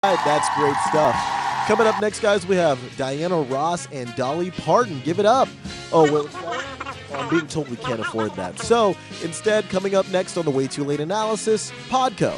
All right, that's great stuff. Coming up next, guys, we have Diana Ross and Dolly Parton. Give it up. Oh, well, I'm being told we can't afford that. So instead, coming up next on the Way Too Late analysis, Podco.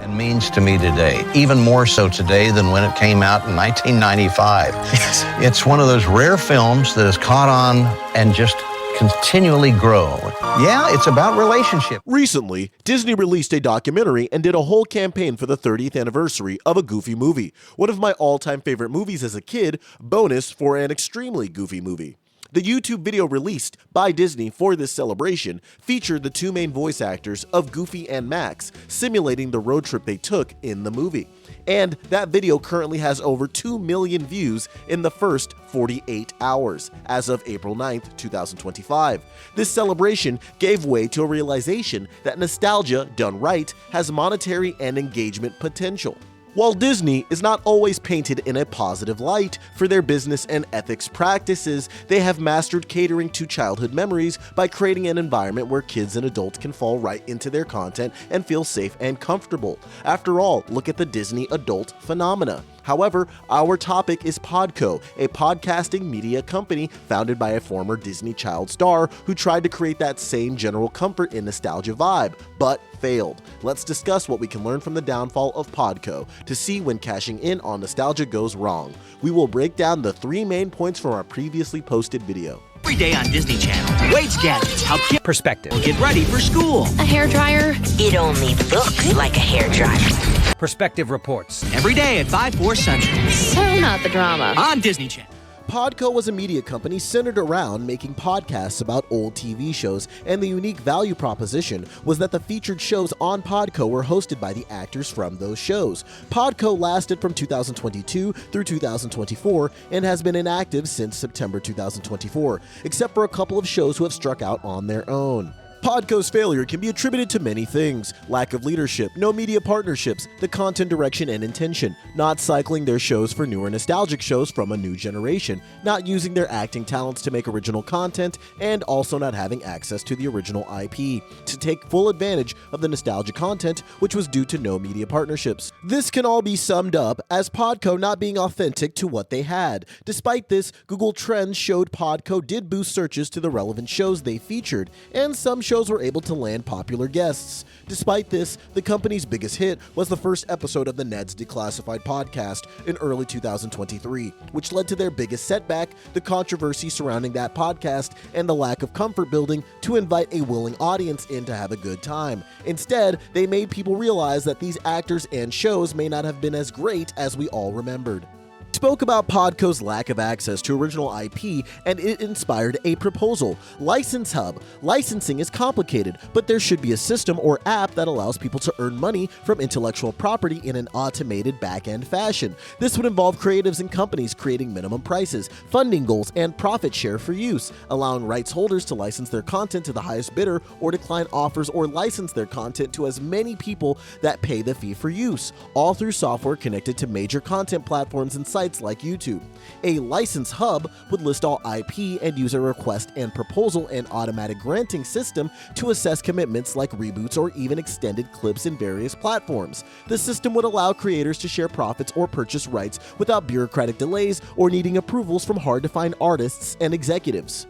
And means to me today, even more so today than when it came out in 1995. Yes. It's one of those rare films that has caught on and just continually grow. Yeah, it's about relationship. Recently, Disney released a documentary and did a whole campaign for the 30th anniversary of a Goofy movie. One of my all-time favorite movies as a kid, bonus for an extremely goofy movie. The YouTube video released by Disney for this celebration featured the two main voice actors of Goofy and Max simulating the road trip they took in the movie. And that video currently has over 2 million views in the first 48 hours as of April 9th, 2025. This celebration gave way to a realization that nostalgia, done right, has monetary and engagement potential. While Disney is not always painted in a positive light for their business and ethics practices, they have mastered catering to childhood memories by creating an environment where kids and adults can fall right into their content and feel safe and comfortable. After all, look at the Disney adult phenomena. However, our topic is Podco, a podcasting media company founded by a former Disney child star who tried to create that same general comfort and nostalgia vibe, but failed. Let's discuss what we can learn from the downfall of Podco to see when cashing in on nostalgia goes wrong. We will break down the 3 main points from our previously posted video. Every day on Disney Channel, Wade's Gadgets help kids Perspective. get ready for school. A hairdryer? It only looks like a hairdryer. Perspective reports. Every day at 5/4 Central So not the drama. on Disney Channel. Podco was a media company centered around making podcasts about old TV shows, and the unique value proposition was that the featured shows on Podco were hosted by the actors from those shows. Podco lasted from 2022 through 2024 and has been inactive since September 2024, except for a couple of shows who have struck out on their own. Podco's failure can be attributed to many things: lack of leadership, no media partnerships, the content direction and intention, not cycling their shows for newer nostalgic shows from a new generation, not using their acting talents to make original content, and also not having access to the original IP to take full advantage of the nostalgia content, which was due to no media partnerships. This can all be summed up as Podco not being authentic to what they had. Despite this, Google Trends showed Podco did boost searches to the relevant shows they featured, and some shows were able to land popular guests. Despite this, the company's biggest hit was the first episode of the Ned's Declassified podcast in early 2023, which led to their biggest setback, the controversy surrounding that podcast and the lack of comfort building to invite a willing audience in to have a good time. Instead, they made people realize that these actors and shows may not have been as great as we all remembered. Spoke about Podco's lack of access to original IP, and it inspired a proposal: License Hub. Licensing is complicated, but there should be a system or app that allows people to earn money from intellectual property in an automated back-end fashion. This would involve creatives and companies creating minimum prices, funding goals, and profit share for use, allowing rights holders to license their content to the highest bidder or decline offers or license their content to as many people that pay the fee for use, all through software connected to major content platforms and sites like YouTube. A license hub would list all IP and use a request and proposal and automatic granting system to assess commitments like reboots or even extended clips in various platforms. The system would allow creators to share profits or purchase rights without bureaucratic delays or needing approvals from hard-to-find artists and executives.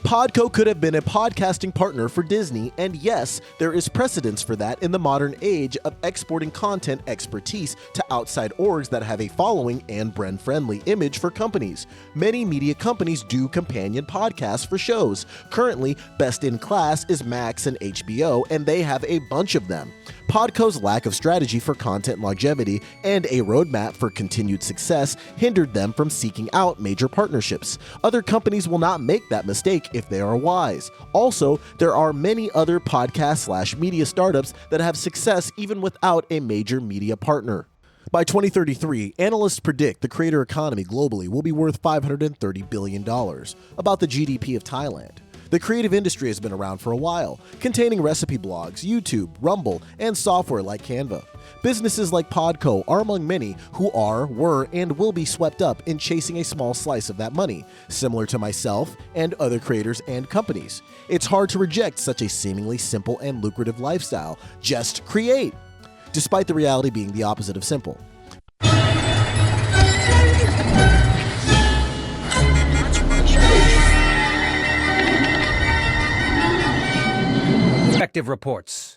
Podco could have been a podcasting partner for Disney, and yes, there is precedence for that in the modern age of exporting content expertise to outside orgs that have a following and brand-friendly image for companies. Many media companies do companion podcasts for shows. Currently, best in class is Max and HBO, and they have a bunch of them. Podco's lack of strategy for content longevity and a roadmap for continued success hindered them from seeking out major partnerships. Other companies will not make that mistake if they are wise. Also, there are many other podcast/media startups that have success even without a major media partner. By 2033, analysts predict the creator economy globally will be worth $530 billion, about the GDP of Thailand. The creative industry has been around for a while, containing recipe blogs, YouTube, Rumble, and software like Canva. Businesses like Podco are among many who are, were, and will be swept up in chasing a small slice of that money, similar to myself and other creators and companies. It's hard to reject such a seemingly simple and lucrative lifestyle. Just create! Despite the reality being the opposite of simple. Perspective reports.